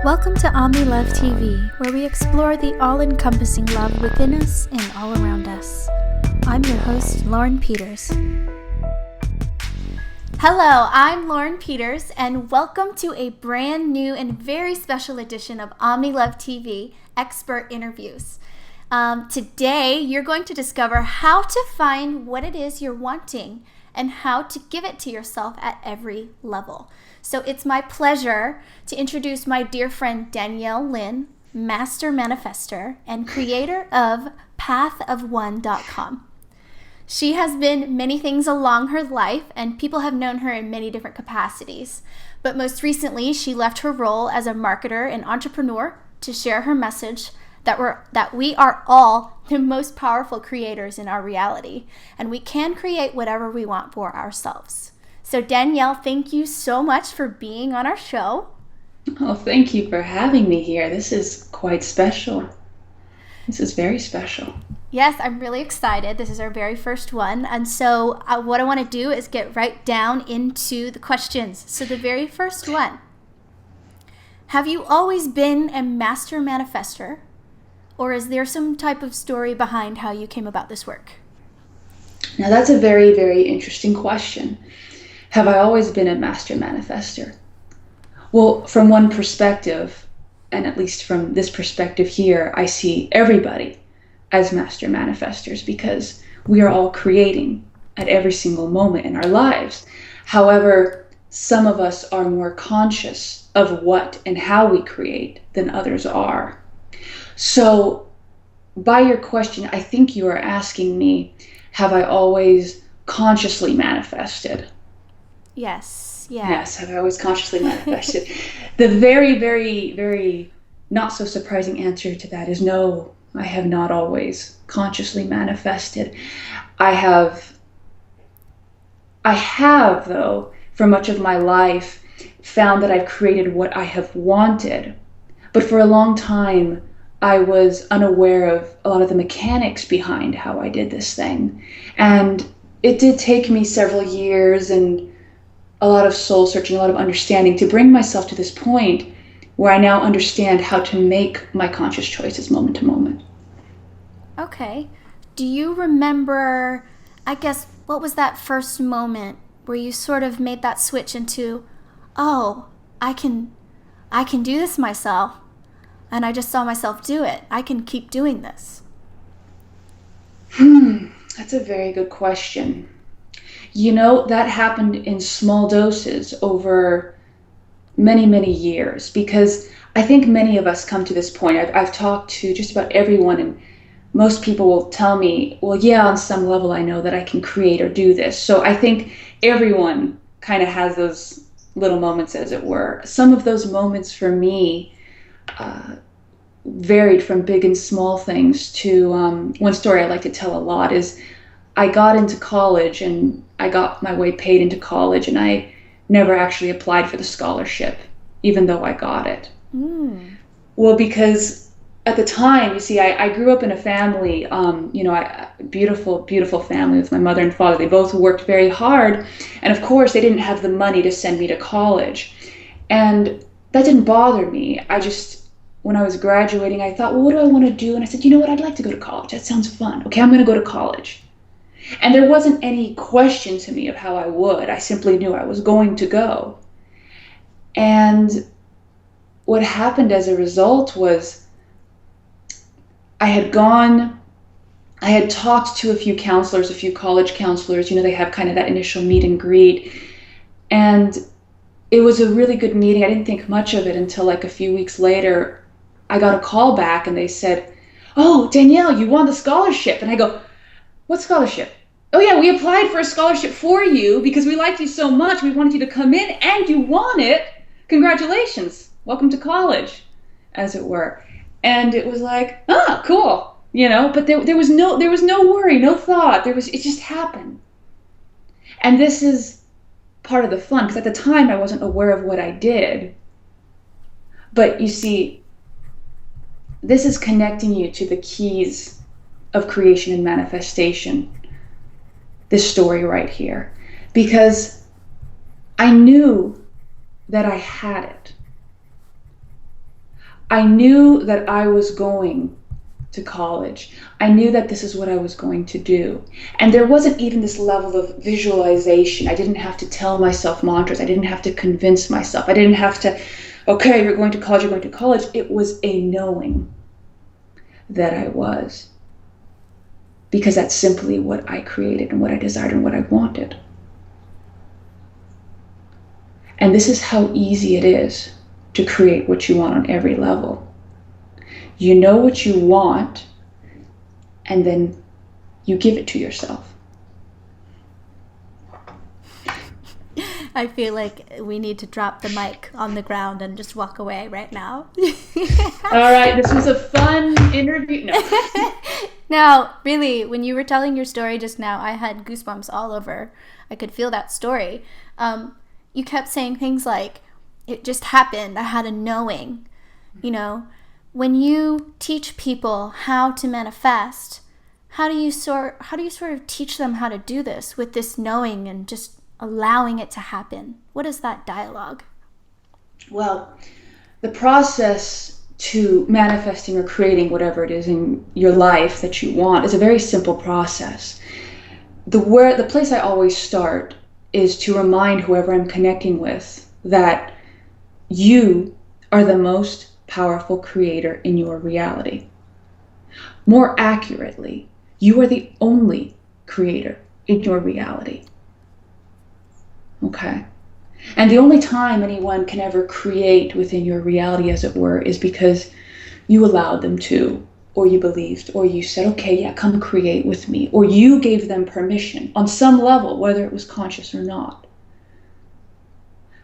Welcome to Omni Love TV, where we explore the all-encompassing love within us and all around us. I'm your host, Lauren Peters. Hello, I'm Lauren Peters, and welcome to a brand new and very special edition of Omni Love TV Expert Interviews. Today, you're going to discover how to find what it is you're wanting and how to give it to yourself at every level. So it's my pleasure to introduce my dear friend Danielle Lynn, Master Manifester and creator of pathofone.com. She has been many things along her life, and people have known her in many different capacities. But most recently, she left her role as a marketer and entrepreneur to share her message that we are all the most powerful creators in our reality, and we can create whatever we want for ourselves. So Danielle, thank you so much for being on our show. Oh, thank you for having me here. This is quite special. This is very special. Yes, I'm really excited. This is our very first one. And so what I want to do is get right down into the questions. So the very first one, have you always been a master manifester? Or is there some type of story behind how you came about this work? Now that's a very, very interesting question. Have I always been a master manifester? Well, from one perspective, and at least from this perspective here, I see everybody as master manifestors because we are all creating at every single moment in our lives. However, some of us are more conscious of what and how we create than others are. So by your question, I think you are asking me, have I always consciously manifested? Yes. Yes, have I always consciously manifested? The very, very, very not so surprising answer to that is no, I have not always consciously manifested. I have though, for much of my life, found that I've created what I have wanted. But for a long time, I was unaware of a lot of the mechanics behind how I did this thing. And it did take me several years and a lot of soul searching, a lot of understanding to bring myself to this point where I now understand how to make my conscious choices moment to moment. Okay. Do you remember, I guess, what was that first moment where you sort of made that switch into, oh, I can do this myself, and I just saw myself do it. I can keep doing this. That's a very good question. You know, that happened in small doses over many, many years because I think many of us come to this point. I've talked to just about everyone, and most people will tell me, well, yeah, on some level I know that I can create or do this. So I think everyone kind of has those little moments, as it were. Some of those moments for me varied from big and small things to one story I like to tell a lot is I got into college and I got my way paid into college, and I never actually applied for the scholarship, even though I got it. Well, because at the time, you see, I grew up in a family, beautiful, beautiful family with my mother and father. They both worked very hard, and of course, they didn't have the money to send me to college. And that didn't bother me. When I was graduating, I thought, well, what do I want to do? And I said, you know what, I'd like to go to college. That sounds fun. Okay, I'm going to go to college. And there wasn't any question to me of how I would. I simply knew I was going to go. And what happened as a result was I had talked to a few counselors, a few college counselors. They have kind of that initial meet and greet. And it was a really good meeting. I didn't think much of it until like a few weeks later, I got a call back and they said, oh, Danielle, you won the scholarship. And I go, what scholarship? Oh yeah, we applied for a scholarship for you because we liked you so much. We wanted you to come in and you won it. Congratulations. Welcome to college, as it were. And it was like, oh, cool. But there was no worry, no thought. It just happened. And this is part of the fun because at the time I wasn't aware of what I did. But you see, this is connecting you to the keys of creation and manifestation. This story right here, because I knew that I had it. I knew that I was going to college. I knew that this is what I was going to do. And there wasn't even this level of visualization. I didn't have to tell myself mantras. I didn't have to convince myself. I didn't have to, okay, you're going to college, you're going to college. It was a knowing that I was. Because that's simply what I created and what I desired and what I wanted. And this is how easy it is to create what you want on every level. You know what you want, and then you give it to yourself. I feel like we need to drop the mic on the ground and just walk away right now. All right, this was a fun interview. No. Now, really, when you were telling your story just now, I had goosebumps all over. I could feel that story. You kept saying things like, it just happened, I had a knowing. You know, when you teach people how to manifest, how do you sort of teach them how to do this with this knowing and just allowing it to happen? What is that dialogue? Well, the process to manifesting or creating whatever it is in your life that you want is a very simple process. The place I always start is to remind whoever I'm connecting with that you are the most powerful creator in your reality. More accurately, you are the only creator in your reality. Okay? And the only time anyone can ever create within your reality, as it were, is because you allowed them to, or you believed, or you said, okay, yeah, come create with me, or you gave them permission on some level, whether it was conscious or not.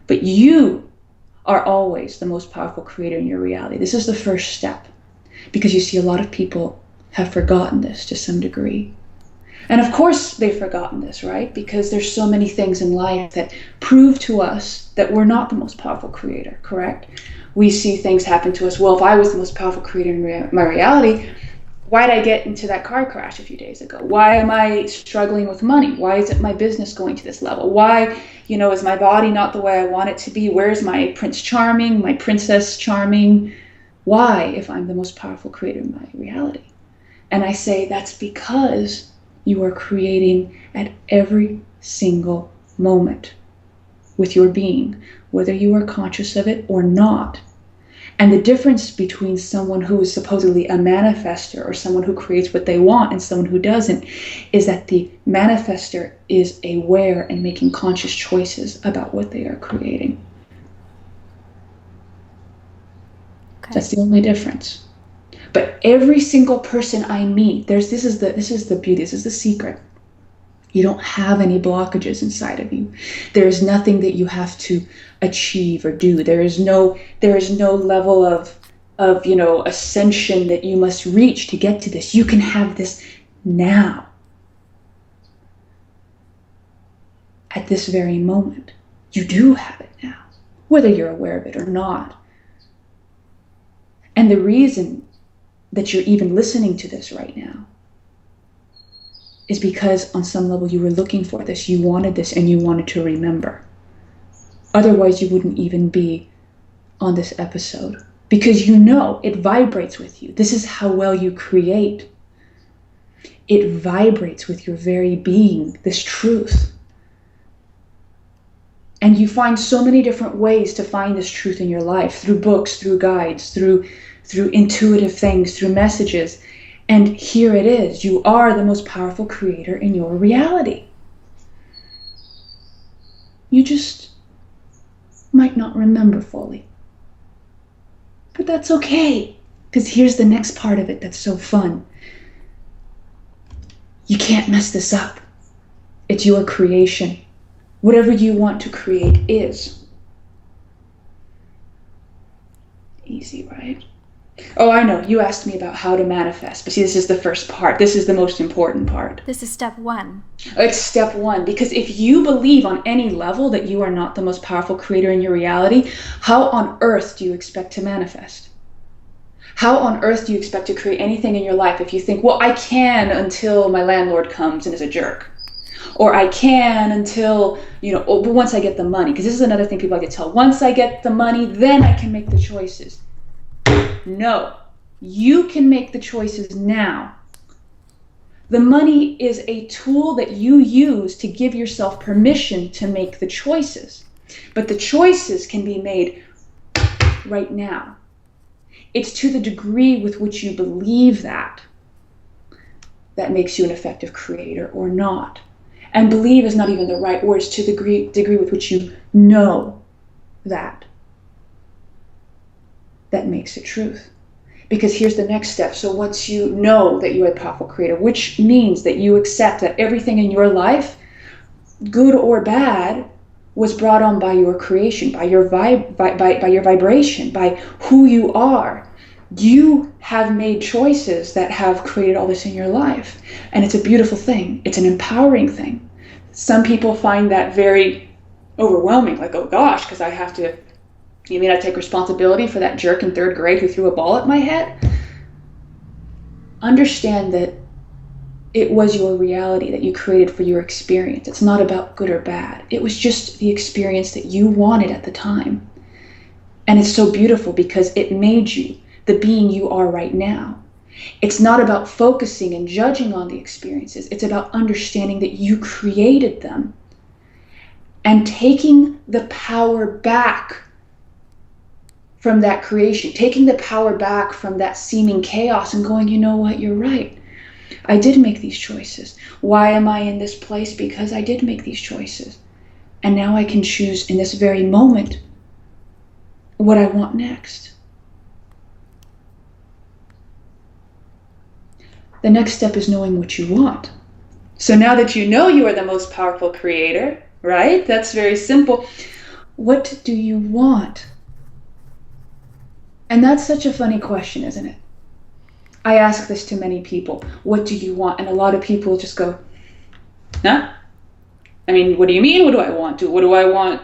But you are always the most powerful creator in your reality. This is the first step, because you see a lot of people have forgotten this to some degree. And of course they've forgotten this, right? Because there's so many things in life that prove to us that we're not the most powerful creator, correct? We see things happen to us. Well, if I was the most powerful creator in my reality, why did I get into that car crash a few days ago? Why am I struggling with money? Why isn't my business going to this level? Why, is my body not the way I want it to be? Where's my Prince Charming, my Princess Charming? Why, if I'm the most powerful creator in my reality? And I say that's because you are creating at every single moment with your being, whether you are conscious of it or not. And the difference between someone who is supposedly a manifester or someone who creates what they want and someone who doesn't is that the manifester is aware and making conscious choices about what they are creating. Okay. That's the only difference. But every single person I meet, this is the beauty, this is the secret. You don't have any blockages inside of you. There is nothing that you have to achieve or do. There is no level of ascension that you must reach to get to this. You can have this now. At this very moment. You do have it now, whether you're aware of it or not. And the reason that you're even listening to this right now is because on some level you were looking for this, you wanted this, and you wanted to remember. Otherwise you wouldn't even be on this episode, because it vibrates with you. This is how well you create. It vibrates with your very being, this truth. And you find so many different ways to find this truth in your life, through books, through guides, through intuitive things, through messages. And here it is. You are the most powerful creator in your reality. You just might not remember fully. But that's okay, because here's the next part of it that's so fun. You can't mess this up. It's your creation. Whatever you want to create is. Easy, right? Oh, I know. You asked me about how to manifest. But see, this is the first part. This is the most important part. This is step one. It's step one. Because if you believe on any level that you are not the most powerful creator in your reality, how on earth do you expect to manifest? How on earth do you expect to create anything in your life if you think, well, I can until my landlord comes and is a jerk? Or I can until, but once I get the money. Because this is another thing people like to tell. Once I get the money, then I can make the choices. No, you can make the choices now. The money is a tool that you use to give yourself permission to make the choices. But the choices can be made right now. It's to the degree with which you believe that makes you an effective creator or not. And believe is not even the right word. It's to the degree with which you know that makes it truth. Because here's the next step. So once you know that you're a powerful creator, which means that you accept that everything in your life, good or bad, was brought on by your creation, by your by your vibration, by who you are. You have made choices that have created all this in your life. And it's a beautiful thing. It's an empowering thing. Some people find that very overwhelming, like, oh gosh, because I have to, you mean I take responsibility for that jerk in 3rd grade who threw a ball at my head? Understand that it was your reality that you created for your experience. It's not about good or bad. It was just the experience that you wanted at the time. And it's so beautiful because it made you the being you are right now. It's not about focusing and judging on the experiences. It's about understanding that you created them and taking the power back from that creation, taking the power back from that seeming chaos and going, you know what, you're right. I did make these choices. Why am I in this place? Because I did make these choices. And now I can choose in this very moment what I want next. The next step is knowing what you want. So now that you know you are the most powerful creator, right? That's very simple. What do you want? And that's such a funny question, isn't it? I ask this to many people. What do you want? And a lot of people just go, huh? I mean, what do you mean? What do I want? What do I want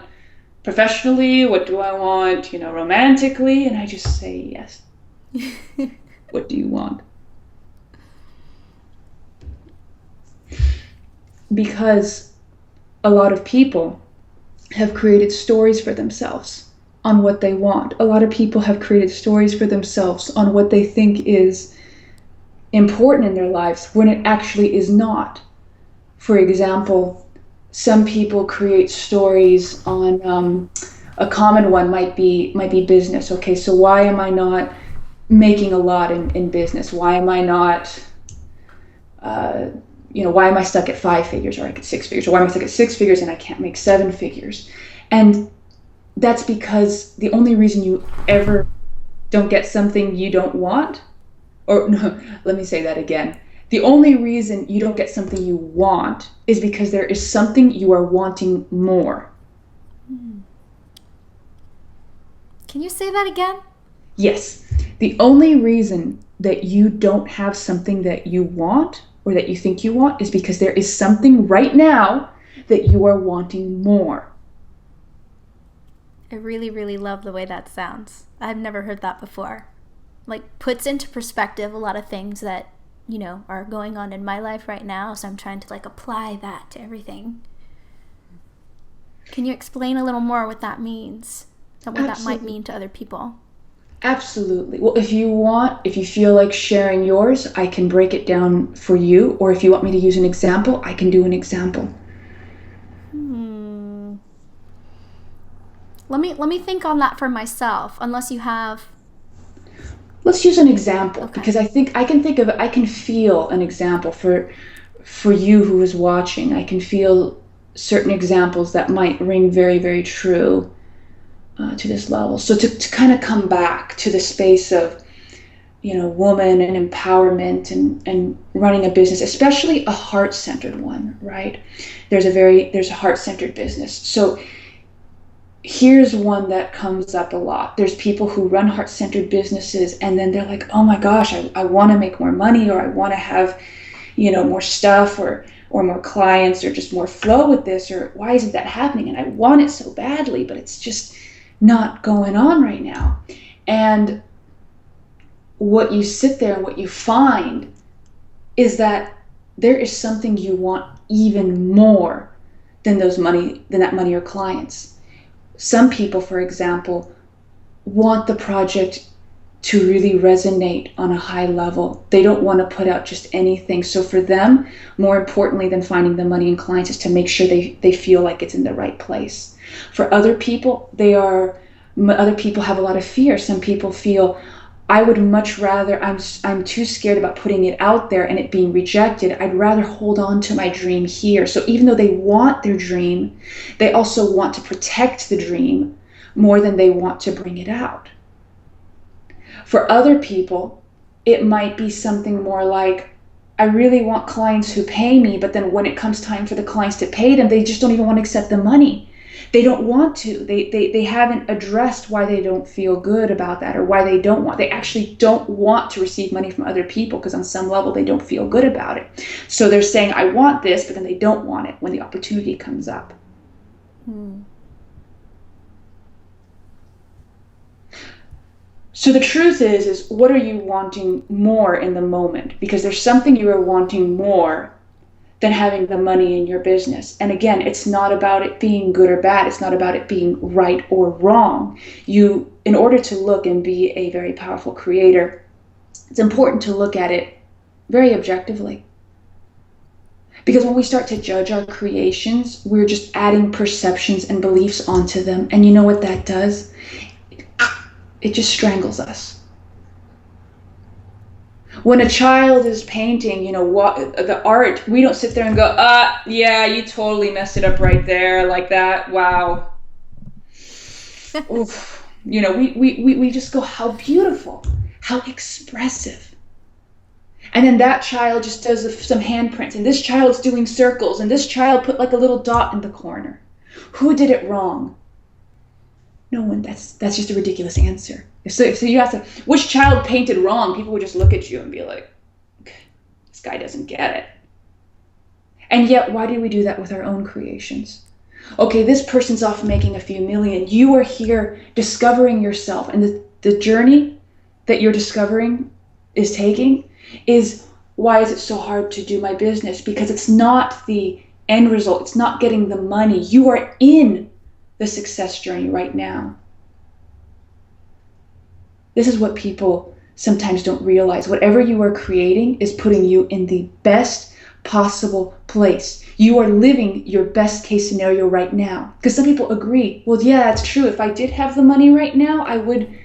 professionally? What do I want, romantically? And I just say, yes. What do you want? Because a lot of people have created stories for themselves on what they want. A lot of people have created stories for themselves on what they think is important in their lives when it actually is not. For example, some people create stories on a common one might be business. Okay, so why am I not making a lot in business? Why am I not why am I stuck at 5 figures or at 6 figures? Or why am I stuck at 6 figures and I can't make 7 figures? And that's because the only reason you ever don't get something you don't want, or no, let me say that again. The only reason you don't get something you want is because there is something you are wanting more. Can you say that again? Yes. The only reason that you don't have something that you want or that you think you want is because there is something right now that you are wanting more. I really, really love the way that sounds. I've never heard that before. Like, puts into perspective a lot of things that, are going on in my life right now. So I'm trying to apply that to everything. Can you explain a little more what that means and what that might mean to other people? Absolutely. Well, if you feel like sharing yours, I can break it down for you. Or if you want me to use an example, I can do an example. Let me think on that for myself, unless you have. Let's use an example, Okay. because I can feel an example for you who is watching. I can feel certain examples that might ring very, very true to this level. So to kind of come back to the space of, woman and empowerment and running a business, especially a heart-centered one, right? There's a heart-centered business. So here's one that comes up a lot. There's people who run heart-centered businesses and then they're like, oh my gosh, I want to make more money, or I want to have, more stuff or more clients, or just more flow with this, or why isn't that happening? And I want it so badly, but it's just not going on right now. And what you sit there and what you find is that there is something you want even more than that money or clients. Some people, for example, want the project to really resonate on a high level. They don't want to put out just anything. So for them, more importantly than finding the money and clients is to make sure they feel like it's in the right place. For other people, other people have a lot of fear. Some people feel, I would much rather, I'm too scared about putting it out there and it being rejected. I'd rather hold on to my dream here. So even though they want their dream, they also want to protect the dream more than they want to bring it out. For other people, it might be something more like, I really want clients who pay me, but then when it comes time for the clients to pay them, they just don't even want to accept the money. They don't want to. They haven't addressed why they don't feel good about that, or why they actually don't want to receive money from other people, because on some level they don't feel good about it. So they're saying, I want this, but then they don't want it when the opportunity comes up. So the truth is what are you wanting more in the moment? Because there's something you are wanting more than having the money in your business. And again, it's not about it being good or bad. It's not about it being right or wrong. In order to look and be a very powerful creator, it's important to look at it very objectively. Because when we start to judge our creations, we're just adding perceptions and beliefs onto them. And you know what that does? It just strangles us. When a child is painting, the art, we don't sit there and go, yeah, you totally messed it up right there, like that, wow. Oof. We just go, how beautiful, how expressive. And then that child just does some handprints, and this child's doing circles, and this child put like a little dot in the corner. Who did it wrong? No one. That's just a ridiculous answer. So you ask them, which child painted wrong? People would just look at you and be like, okay, this guy doesn't get it. And yet, why do we do that with our own creations? Okay, this person's off making a few million. You are here discovering yourself. And the journey that you're discovering is taking is, why is it so hard to do my business? Because it's not the end result. It's not getting the money. You are in the success journey right now. This is what people sometimes don't realize. Whatever you are creating is putting you in the best possible place. You are living your best case scenario right now. Because some people agree, well, yeah, that's true. If I did have the money right now, I would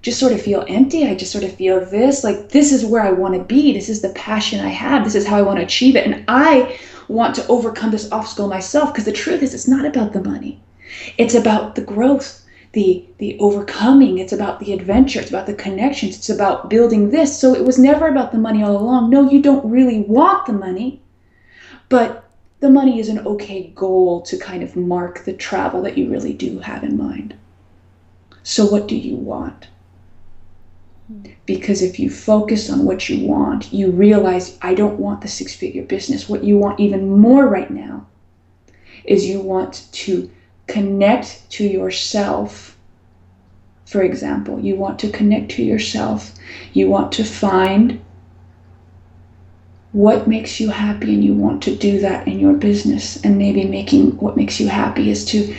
just sort of feel empty. I just sort of feel this is where I want to be. This is the passion I have. This is how I want to achieve it. And I want to overcome this obstacle myself, because the truth is, it's not about the money. It's about the growth, the overcoming. It's about the adventure. It's about the connections. It's about building this. So it was never about the money all along. No, you don't really want the money, but the money is an okay goal to kind of mark the travel that you really do have in mind. So what do you want? Because if you focus on what you want, you realize, I don't want the six-figure business. What you want even more right now is you want to connect to yourself. For example, you want to connect to yourself. You want to find what makes you happy, and you want to do that in your business. And maybe making what makes you happy is to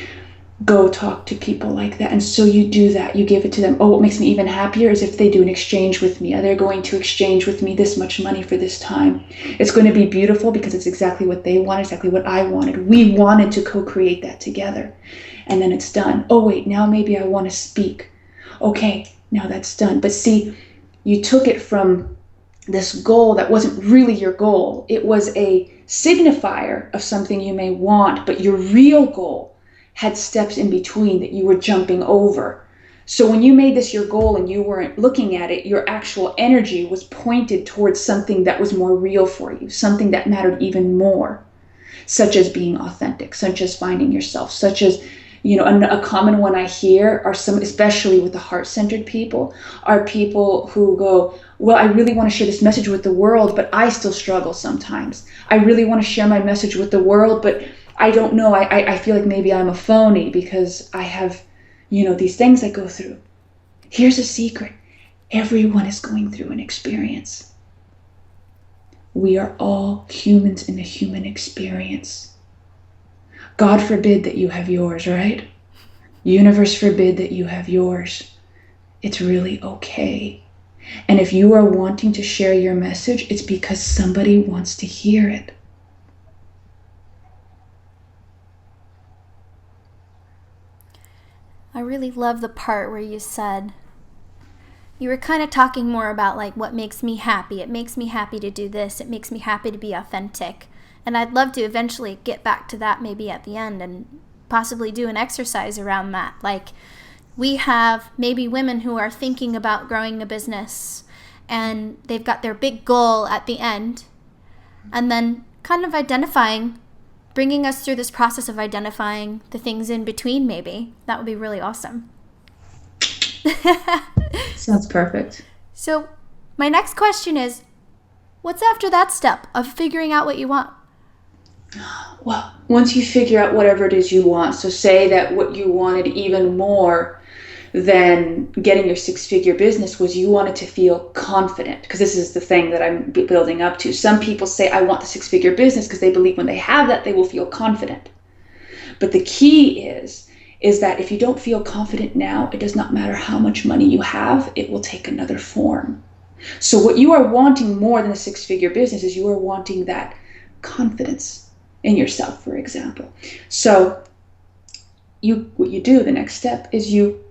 go talk to people like that. And so you do that. You give it to them. Oh, what makes me even happier is if they do an exchange with me. They're going to exchange with me this much money for this time. It's going to be beautiful because it's exactly what they want, exactly what I wanted. We wanted to co-create that together. And then it's done. Oh, wait, now maybe I want to speak. Okay, now that's done. But see, you took it from this goal that wasn't really your goal. It was a signifier of something you may want, but your real goal had steps in between that you were jumping over. So when you made this your goal and you weren't looking at it, your actual energy was pointed towards something that was more real for you, something that mattered even more, such as being authentic, such as finding yourself, such as, a common one I hear are some, especially with the heart-centered people, are people who go, well, I really want to share this message with the world, but I still struggle sometimes. I really want to share my message with the world, but I don't know. I feel like maybe I'm a phony because I have, these things I go through. Here's a secret. Everyone is going through an experience. We are all humans in a human experience. God forbid that you have yours, right? Universe forbid that you have yours. it's really okay. And if you are wanting to share your message, it's because somebody wants to hear it. I really love the part where you said, you were kind of talking more about like what makes me happy. It makes me happy to do this. It makes me happy to be authentic. And I'd love to eventually get back to that maybe at the end and possibly do an exercise around that. Like, we have maybe women who are thinking about growing a business and they've got their big goal at the end, and then kind of bringing us through this process of identifying the things in between maybe. That would be really awesome. Sounds perfect. So my next question is, what's after that step of figuring out what you want? Well, once you figure out whatever it is you want, so say that what you wanted even more than getting your six-figure business was you wanted to feel confident, because this is the thing that I'm building up to. Some people say, I want the six-figure business because they believe when they have that, they will feel confident. But the key is that if you don't feel confident now, it does not matter how much money you have, it will take another form. So what you are wanting more than a six-figure business is you are wanting that confidence in yourself, for example. So what you do, the next step, is you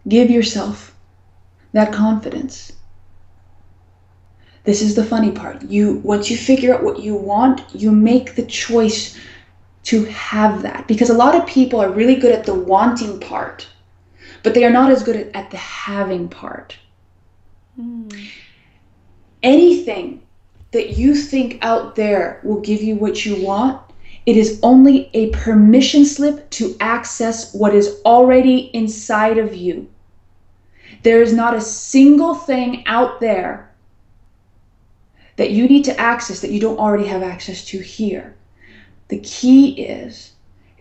give yourself that confidence. This is the funny part. Once you figure out what you want, you make the choice to have that. Because a lot of people are really good at the wanting part, but they are not as good at the having part. Anything that you think out there will give you what you want, it is only a permission slip to access what is already inside of you. There is not a single thing out there that you need to access that you don't already have access to here. The key is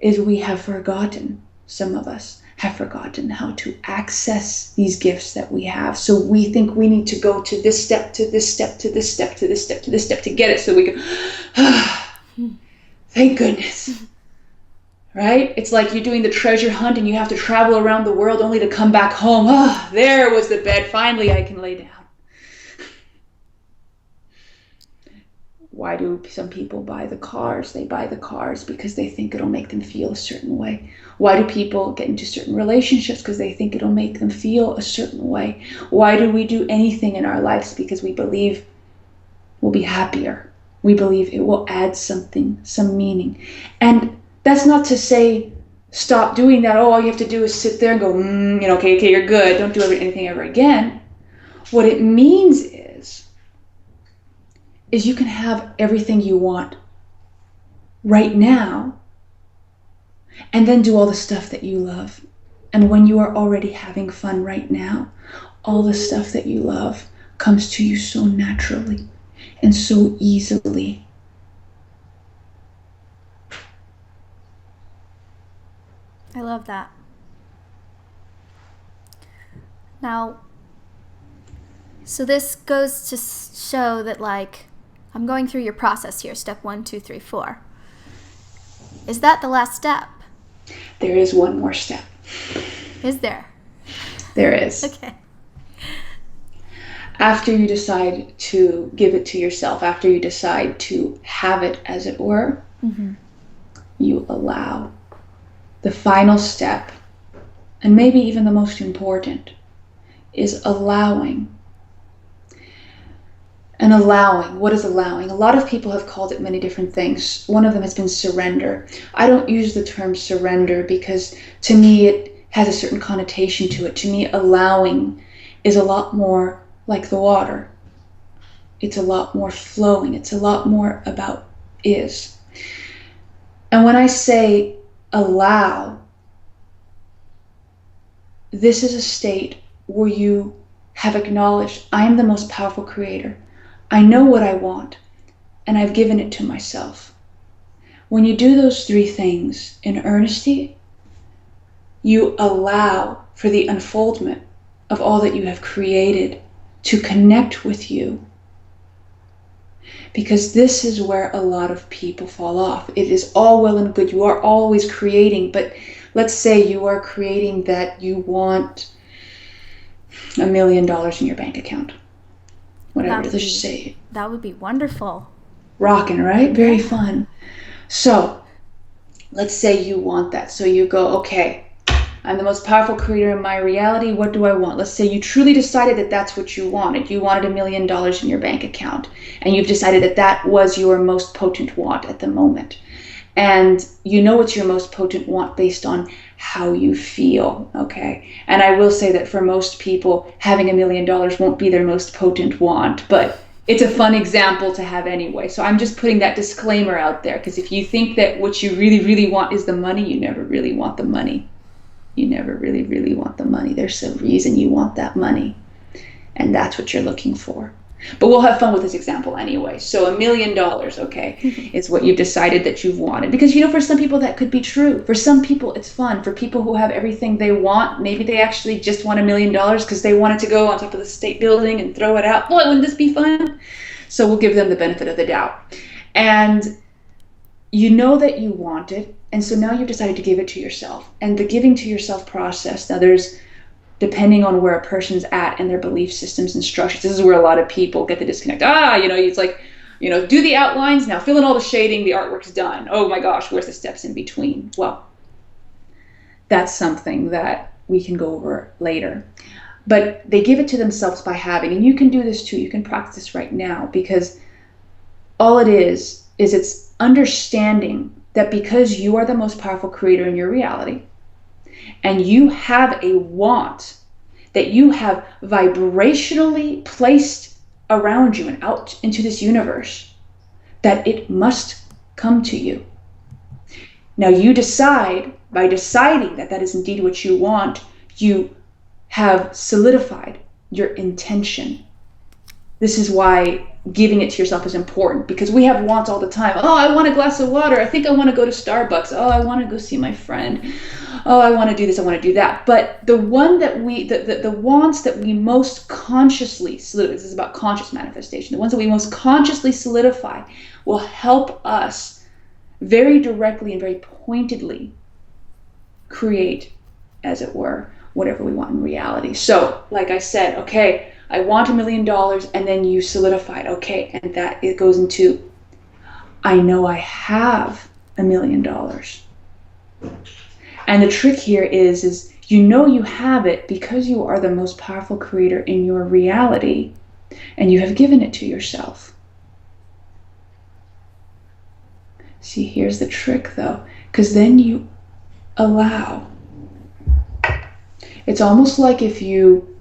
we have forgotten, some of us have forgotten how to access these gifts that we have. So we think we need to go to this step, to this step, to this step, to this step, to this step to get it so we can, thank goodness. Right? It's like you're doing the treasure hunt and you have to travel around the world only to come back home. There was the bed. Finally, I can lay down. Why do some people buy the cars? They buy the cars because they think it'll make them feel a certain way. Why do people get into certain relationships? Because they think it'll make them feel a certain way. Why do we do anything in our lives? Because we believe we'll be happier. We believe it will add something, some meaning. And that's not to say stop doing that. All you have to do is sit there and go, okay, you're good. Don't do anything ever again. What it means is you can have everything you want right now and then do all the stuff that you love. And when you are already having fun right now, all the stuff that you love comes to you so naturally and so easily. I love that. Now, so this goes to show that, like, I'm going through your process here, step 1, 2, 3, 4. Is that the last step? There is one more step. Is there? There is. Okay. After you decide to give it to yourself, after you decide to have it, as it were, you allow. The final step, and maybe even the most important, is allowing. And allowing, what is allowing? A lot of people have called it many different things. One of them has been surrender. I don't use the term surrender because to me it has a certain connotation to it. To me, allowing is a lot more like the water. It's a lot more flowing. It's a lot more about is. And when I say allow, this is a state where you have acknowledged, I am the most powerful creator. I know what I want, and I've given it to myself. When you do those three things in earnesty, you allow for the unfoldment of all that you have created to connect with you. Because this is where a lot of people fall off. It is all well and good. You are always creating, but let's say you are creating that you want $1 million in your bank account. Whatever That it is, would let's just be say that would be wonderful. rocking, right? Very Yeah. fun. So let's say you want that. So you go, okay, I'm the most powerful creator in my reality. What do I want? Let's say you truly decided that that's what you wanted. You wanted $1 million in your bank account, and you've decided that that was your most potent want at the moment. And you know it's your most potent want based on how you feel, okay? And I will say that for most people, having $1 million won't be their most potent want, but it's a fun example to have anyway. So I'm just putting that disclaimer out there, because if you think that what you really, really want is the money, you never really want the money. You never really, really want the money. There's a reason you want that money, and that's what you're looking for. But we'll have fun with this example anyway. So $1 million, okay, is what you've decided that you've wanted. Because, for some people that could be true. For some people, it's fun. For people who have everything they want, maybe they actually just want $1 million because they wanted to go on top of the state building and throw it out. Boy, wouldn't this be fun? So we'll give them the benefit of the doubt. And you know that you want it, and so now you've decided to give it to yourself. And the giving to yourself process, now there's, depending on where a person's at and their belief systems and structures, this is where a lot of people get the disconnect. It's like, do the outlines, now fill in all the shading, the artwork's done. Oh my gosh, where's the steps in between? Well, that's something that we can go over later. But they give it to themselves by having, and you can do this too, you can practice this right now, because all it is it's understanding that because you are the most powerful creator in your reality, and you have a want that you have vibrationally placed around you and out into this universe, that it must come to you. Now you decide, by deciding that that is indeed what you want, you have solidified your intention. This is why giving it to yourself is important, because we have wants all the time. Oh, I want a glass of water. I think I want to go to Starbucks. Oh, I want to go see my friend. Oh, I want to do this. I want to do that. But the one that the wants that we most consciously solidify, this is about conscious manifestation, the ones that we most consciously solidify will help us very directly and very pointedly create, as it were, whatever we want in reality. So, like I said, okay, I want $1 million, and then you solidify it. Okay, and that it goes into, I know I have $1 million. And the trick here is you have it because you are the most powerful creator in your reality, and you have given it to yourself. See, here's the trick though, because then you allow. It's almost like if you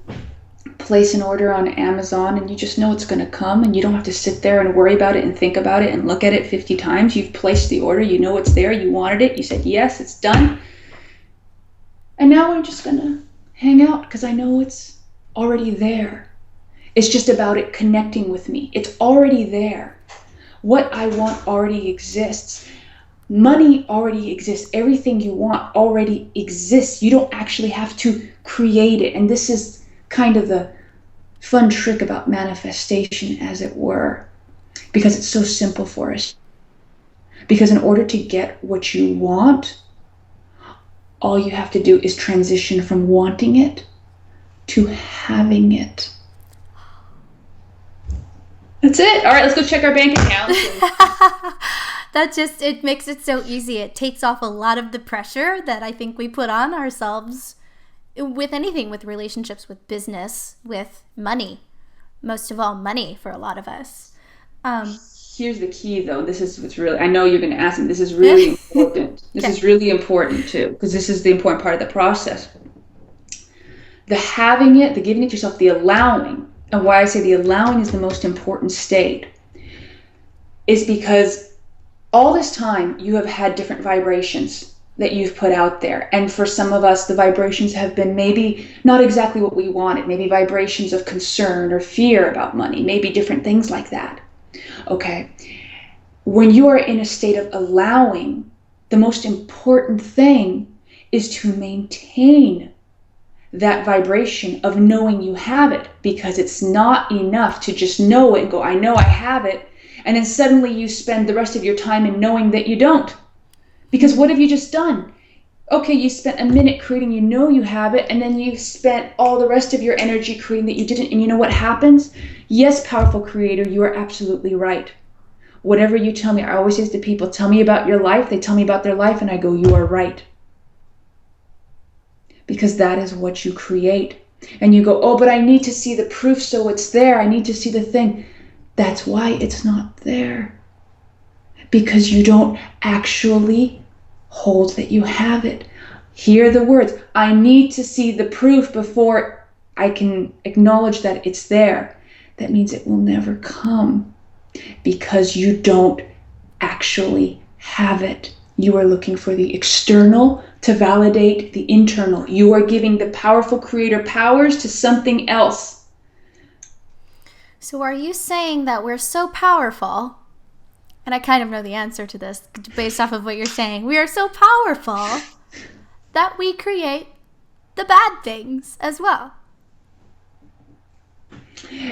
place an order on Amazon and you just know it's going to come, and you don't have to sit there and worry about it and think about it and look at it 50 times. You've placed the order, you know it's there, you wanted it, you said yes, it's done. And now I'm just going to hang out because I know it's already there. It's just about it connecting with me. It's already there. What I want already exists. Money already exists. Everything you want already exists. You don't actually have to create it. And this is kind of the fun trick about manifestation, as it were, because it's so simple for us. Because in order to get what you want, all you have to do is transition from wanting it to having it. That's it. All right, let's go check our bank accounts. It makes it so easy. It takes off a lot of the pressure that I think we put on ourselves with anything, with relationships, with business, with money. Most of all, money for a lot of us. Here's the key, though. This is what's really, I know you're going to ask me, this is really important. This is really important, too, because this is the important part of the process. The having it, the giving it to yourself, the allowing, and why I say the allowing is the most important state, is because all this time you have had different vibrations that you've put out there. And for some of us, the vibrations have been maybe not exactly what we wanted, maybe vibrations of concern or fear about money, maybe different things like that. Okay. When you are in a state of allowing, the most important thing is to maintain that vibration of knowing you have it, because it's not enough to just know it and go, I know I have it, and then suddenly you spend the rest of your time in knowing that you don't. Because what have you just done? okay, you spent a minute creating, you know you have it, and then you spent all the rest of your energy creating that you didn't, and you know what happens? Yes, powerful creator, you are absolutely right. Whatever you tell me, I always say to people, tell me about your life. They tell me about their life, and I go, you are right. Because that is what you create. And you go, oh, but I need to see the proof so it's there. I need to see the thing. That's why it's not there. Because you don't actually hold that you have it. Hear the words. I need to see the proof before I can acknowledge that it's there. That means it will never come because you don't actually have it. You are looking for the external to validate the internal. You are giving the powerful creator powers to something else. So are you saying that we're so powerful, and I kind of know the answer to this based off of what you're saying, we are so powerful that we create the bad things as well?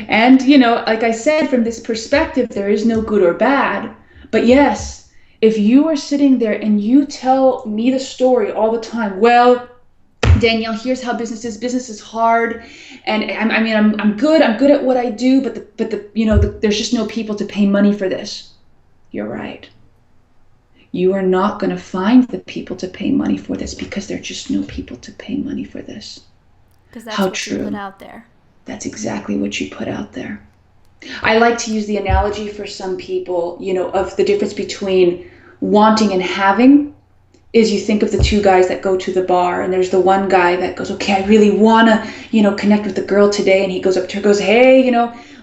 And, like I said, from this perspective, there is no good or bad. But yes, if you are sitting there and you tell me the story all the time, well, Danielle, here's how business is. Business is hard, and I'm good. I'm good at what I do, but there's just no people to pay money for this. You're right. You are not going to find the people to pay money for this because there are just no people to pay money for this. Because that's what you put out there. That's exactly what you put out there. I like to use the analogy for some people, of the difference between wanting and having. Is you think of the two guys that go to the bar, and there's the one guy that goes, okay, I really want to, connect with the girl today. And he goes up to her, goes, hey,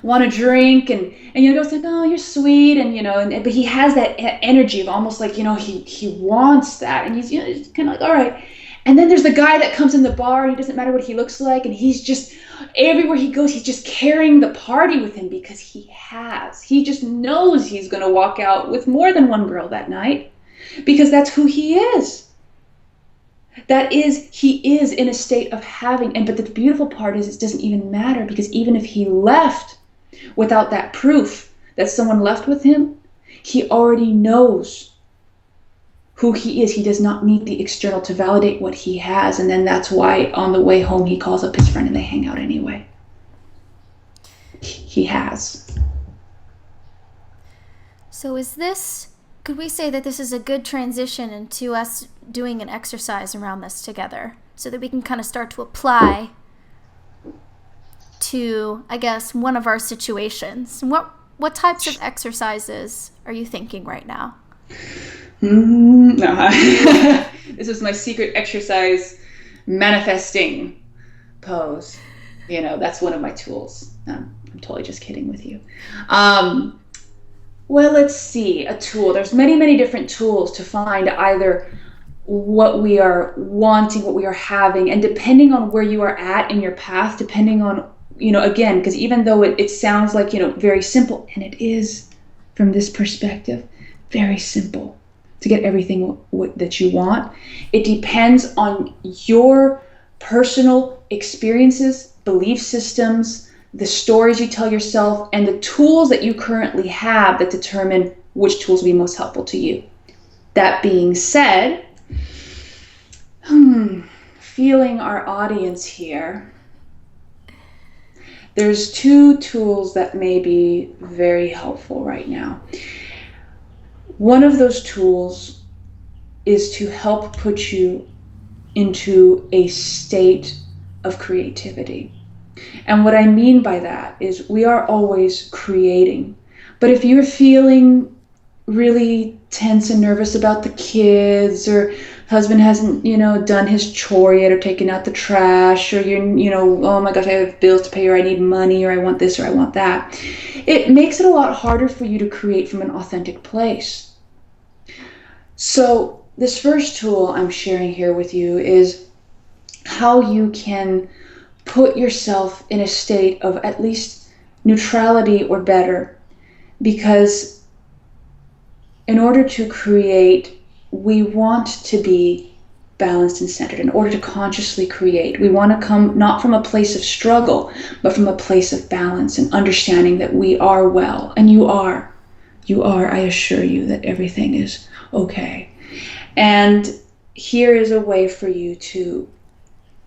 want a drink? And goes like, oh, you're sweet. And, but he has that energy of almost like, he wants that. And he's kind of like, all right. And then there's the guy that comes in the bar, and it doesn't matter what he looks like. And he's just, everywhere he goes, he's just carrying the party with him because he just knows he's going to walk out with more than one girl that night. Because that's who he is. He is in a state of having. But the beautiful part is it doesn't even matter, because even if he left without that proof that someone left with him, he already knows who he is. He does not need the external to validate what he has. And then that's why on the way home he calls up his friend and they hang out anyway. He has. So could we say that this is a good transition into us doing an exercise around this together so that we can kind of start to apply to, I guess, one of our situations? What types of exercises are you thinking right now? No. This is my secret exercise manifesting pose. That's one of my tools. I'm totally just kidding with you. Well, let's see, a tool. There's many, many different tools to find either what we are wanting, what we are having, and depending on where you are at in your path, depending on, again, because even though it sounds like, very simple, and it is, from this perspective, very simple to get everything that you want. It depends on your personal experiences, belief systems, the stories you tell yourself, and the tools that you currently have that determine which tools will be most helpful to you. That being said, feeling our audience here, there's two tools that may be very helpful right now. One of those tools is to help put you into a state of creativity. And what I mean by that is we are always creating. But if you're feeling really tense and nervous about the kids, or husband hasn't, done his chore yet, or taken out the trash, or oh my gosh, I have bills to pay, or I need money, or I want this, or I want that, it makes it a lot harder for you to create from an authentic place. So this first tool I'm sharing here with you is how you can put yourself in a state of at least neutrality or better, because in order to create, we want to be balanced and centered. In order to consciously create, we want to come not from a place of struggle, but from a place of balance and understanding that we are well, and you are, I assure you that everything is okay. And here is a way for you to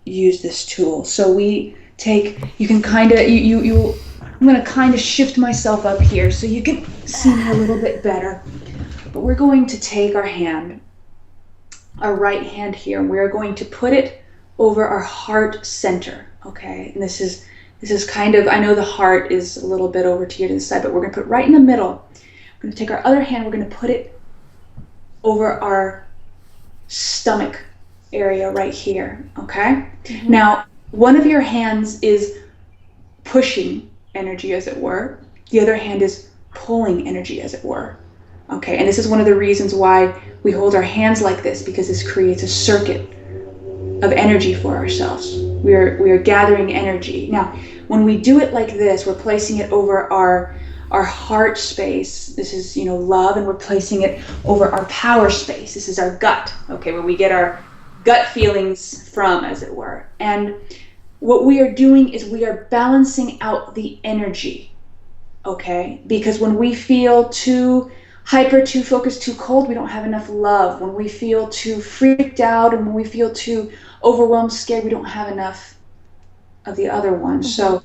use this tool. So we take, you can kind of, I'm going to kind of shift myself up here so you can see me a little bit better. But we're going to take our hand, our right hand here, and we're going to put it over our heart center, okay? And this is kind of, I know the heart is a little bit over to the side, but we're going to put it right in the middle. We're going to take our other hand, we're going to put it over our stomach area right here, okay? Mm-hmm. Now, one of your hands is pushing energy, as it were. The other hand is pulling energy, as it were. Okay, and this is one of the reasons why we hold our hands like this, because this creates a circuit of energy for ourselves. We are gathering energy. Now, when we do it like this, we're placing it over our heart space. This is, love, and we're placing it over our power space. This is our gut, okay, where we get our gut feelings from, as it were. And what we are doing is we are balancing out the energy, okay? Because when we feel too hyper, too focused, too cold, we don't have enough love. When we feel too freaked out and when we feel too overwhelmed, scared, we don't have enough of the other one. Mm-hmm. So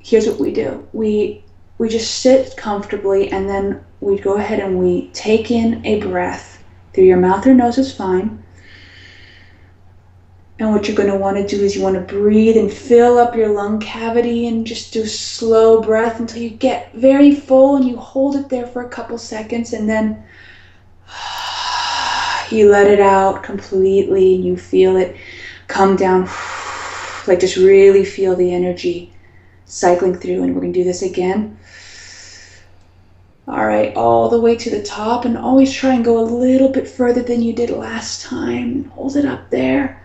here's what we do. We just sit comfortably, and then we go ahead and we take in a breath through your mouth or nose is fine. And what you're going to want to do is you want to breathe and fill up your lung cavity and just do slow breath until you get very full, and you hold it there for a couple seconds, and then you let it out completely and you feel it come down, like just really feel the energy cycling through. And we're going to do this again. All right, all the way to the top, and always try and go a little bit further than you did last time. Hold it up there.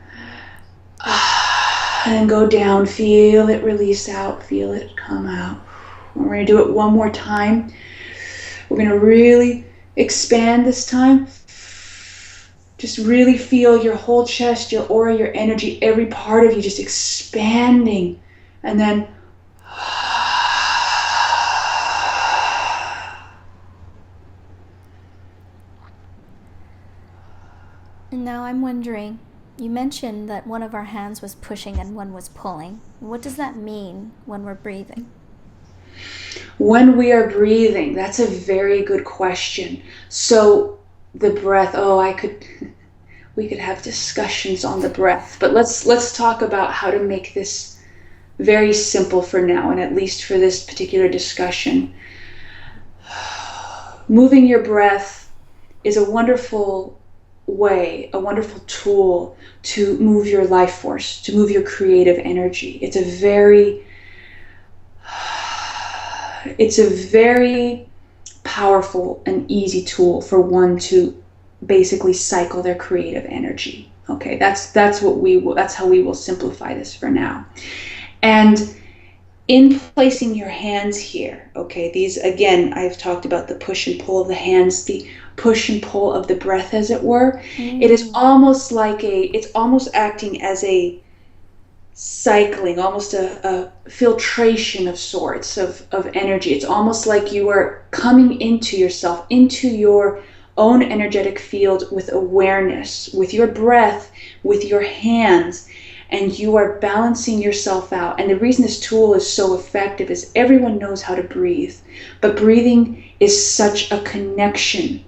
And then go down, feel it release out, feel it come out. We're going to do it one more time. We're going to really expand this time. Just really feel your whole chest, your aura, your energy, every part of you just expanding. And then and now I'm wondering, you mentioned that one of our hands was pushing and one was pulling. What does that mean when we're breathing? When we are breathing, that's a very good question. So the breath, we could have discussions on the breath, but let's talk about how to make this very simple for now, and at least for this particular discussion. Moving your breath is a wonderful way, a wonderful tool to move your life force, to move your creative energy. It's a very powerful and easy tool for one to basically cycle their creative energy. Okay, that's how we will simplify this for now. And in placing your hands here, okay, these, again, I've talked about the push and pull of the hands, the push and pull of the breath, as it were. It is almost like it's almost acting as a cycling, almost a filtration of sorts of energy. It's almost like you are coming into yourself, into your own energetic field with awareness, with your breath, with your hands, and you are balancing yourself out. And the reason this tool is so effective is everyone knows how to breathe, but breathing is such a connection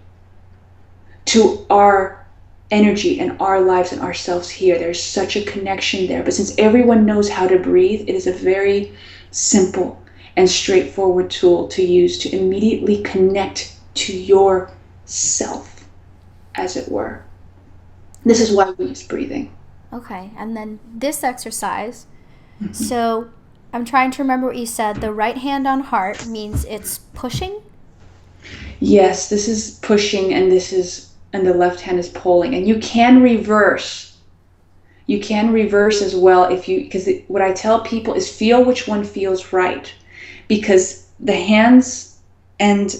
to our energy and our lives and ourselves here. There's such a connection there. But since everyone knows how to breathe, it is a very simple and straightforward tool to use to immediately connect to yourself, as it were. This is why we use breathing. Okay, and then this exercise, so I'm trying to remember what you said. The right hand on heart means it's pushing? Yes, this is pushing, and the left hand is pulling. And you can reverse. You can reverse as well because what I tell people is feel which one feels right, because the hands and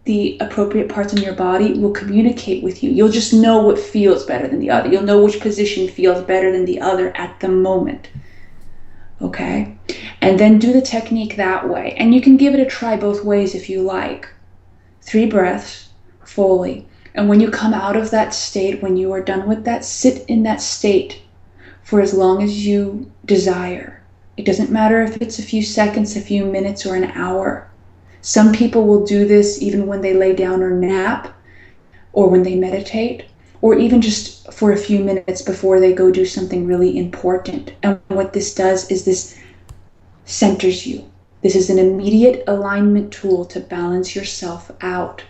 the appropriate parts in your body will communicate with you. You'll just know what feels better than the other. You'll know which position feels better than the other at the moment. Okay? And then do the technique that way. And you can give it a try both ways if you like. 3 breaths fully. And when you come out of that state, when you are done with that, sit in that state for as long as you desire. It doesn't matter if it's a few seconds, a few minutes, or an hour. Some people will do this even when they lay down or nap, or when they meditate, or even just for a few minutes before they go do something really important. And what this does is this centers you. This is an immediate alignment tool to balance yourself out.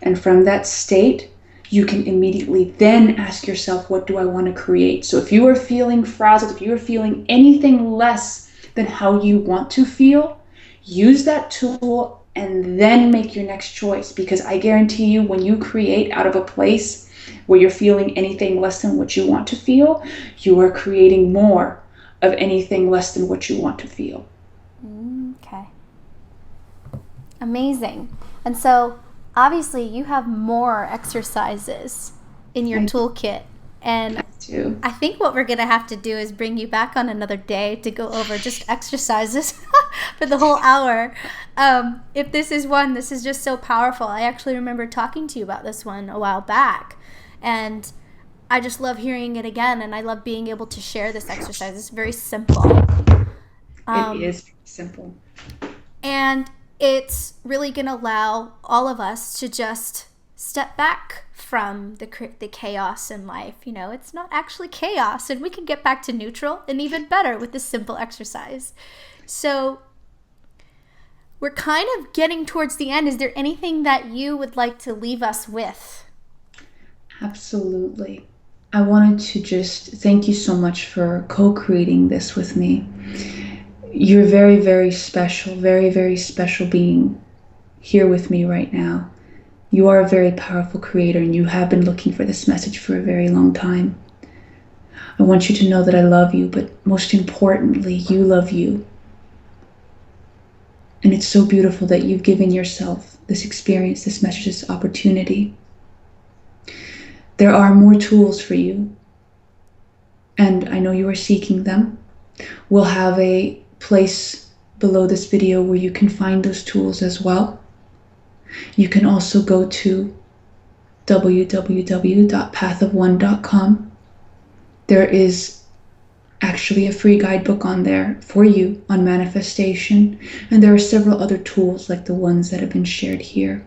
And from that state, you can immediately then ask yourself, what do I want to create? So if you are feeling frazzled, if you are feeling anything less than how you want to feel, use that tool and then make your next choice. Because I guarantee you, when you create out of a place where you're feeling anything less than what you want to feel, you are creating more of anything less than what you want to feel. Okay. Amazing. And so obviously you have more exercises in your toolkit. And I think what we're going to have to do is bring you back on another day to go over just exercises for the whole hour. If this is one, this is just so powerful. I actually remember talking to you about this one a while back. And I just love hearing it again. And I love being able to share this exercise. It's very simple. It is simple. And it's really going to allow all of us to just step back from the chaos in life. You know, it's not actually chaos, and we can get back to neutral, and even better with this simple exercise. So we're kind of getting towards the end. Is there anything that you would like to leave us with? Absolutely. I wanted to just thank you so much for co-creating this with me. You're very, very special being here with me right now. You are a very powerful creator, and you have been looking for this message for a very long time. I want you to know that I love you, but most importantly, you love you. And it's so beautiful that you've given yourself this experience, this message, this opportunity. There are more tools for you, and I know you are seeking them. We'll have a place below this video where you can find those tools as well. You can also go to www.pathofone.com. There is actually a free guidebook on there for you on manifestation, and there are several other tools like the ones that have been shared here.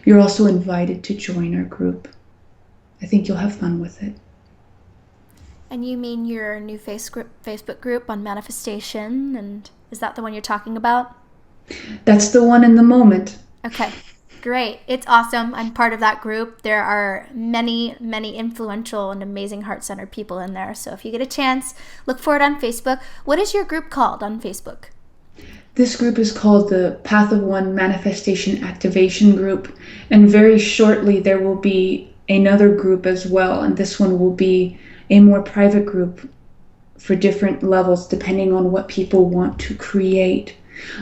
You're also invited to join our group. I think you'll have fun with it. And you mean your new Facebook group on manifestation, and is that the one you're talking about? That's the one in the moment. Okay, great. It's awesome. I'm part of that group. There are many, many influential and amazing heart-centered people in there. So if you get a chance, look for it on Facebook. What is your group called on Facebook? This group is called the Path of One Manifestation Activation Group. And very shortly there will be another group as well. And this one will be a more private group for different levels depending on what people want to create.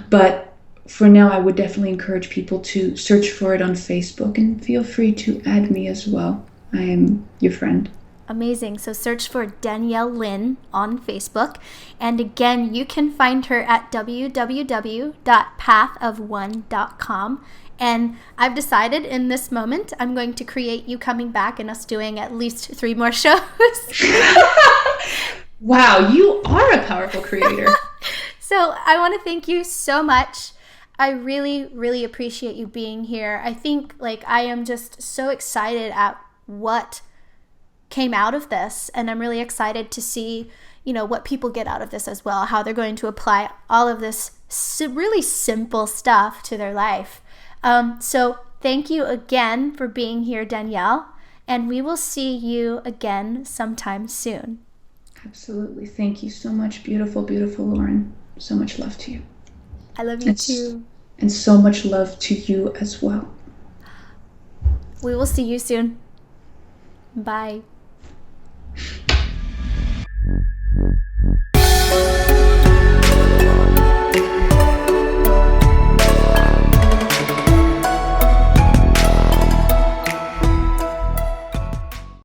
But for now, I would definitely encourage people to search for it on Facebook, and feel free to add me as well. I am your friend. Amazing. So search for Danielle Lynn on Facebook. And again, you can find her at www.pathofone.com. And I've decided in this moment, I'm going to create you coming back and us doing at least 3 more shows. Wow, you are a powerful creator. So I want to thank you so much. I really, really appreciate you being here. I think I am just so excited at what came out of this, and I'm really excited to see, what people get out of this as well, how they're going to apply all of this really simple stuff to their life. So thank you again for being here, Danielle, and we will see you again sometime soon. Absolutely. Thank you so much, beautiful, beautiful Lauren. So much love to you. I love you too. And so much love to you as well. We will see you soon. Bye.